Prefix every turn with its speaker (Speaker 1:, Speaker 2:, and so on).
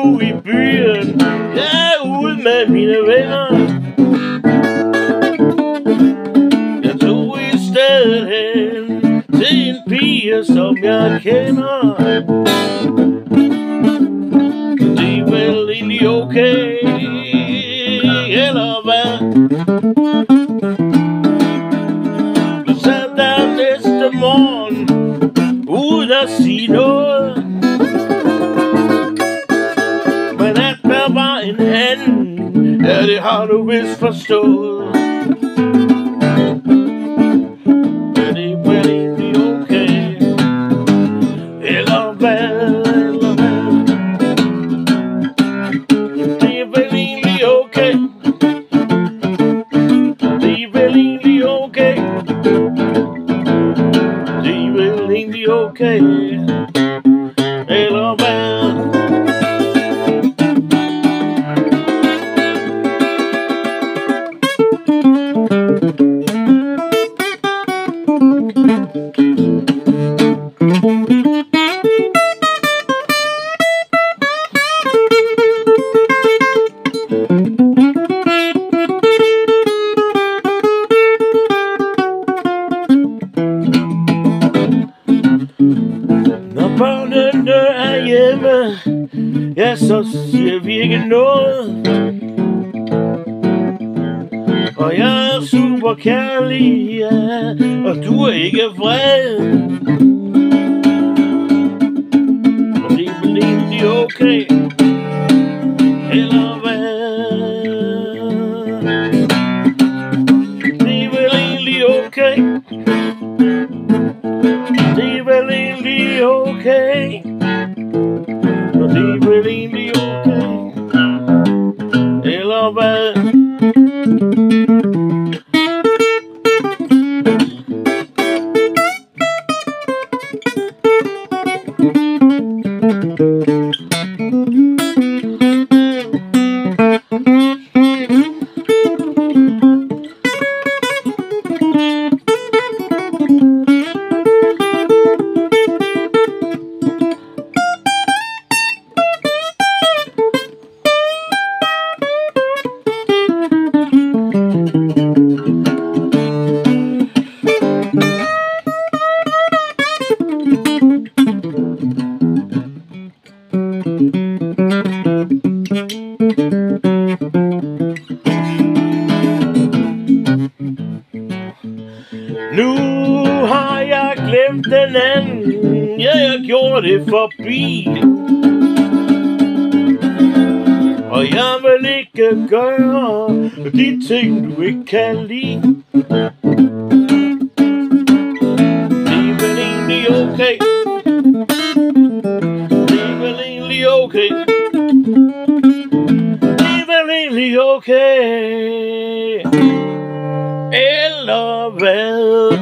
Speaker 1: nu i byen. Jeg er ude med mine venner. Jeg tog i stedet hen til en pige, som jeg kender. Det er vel egentlig okay, eller hvad? Vi sad der næste morgen uden at sige noget, men at der var en anden, ja, det har du vist forstået. Er det vel egentlig okay, eller hvad? Det er vel egentlig okay. Det er vel egentlig okay. Det er vel egentlig okay, eller hvad? Når børnene er hjemme, ja, så siger vi ikke noget. Og jeg er super kærlig, ja, og du er ikke vred. Og det er vel egentlig okay, eller hvad? Det er vel egentlig okay. Det er vel egentlig okay. Og det er vel egentlig okay, eller hvad? Nu har jeg glemt den anden, ja, jeg gjorde det forbi. Og jeg vil ikke gøre de ting, du ikke kan lide. Det er vel egentlig okay. Det er vel egentlig okay. Det er vel egentlig okay, eller hvad?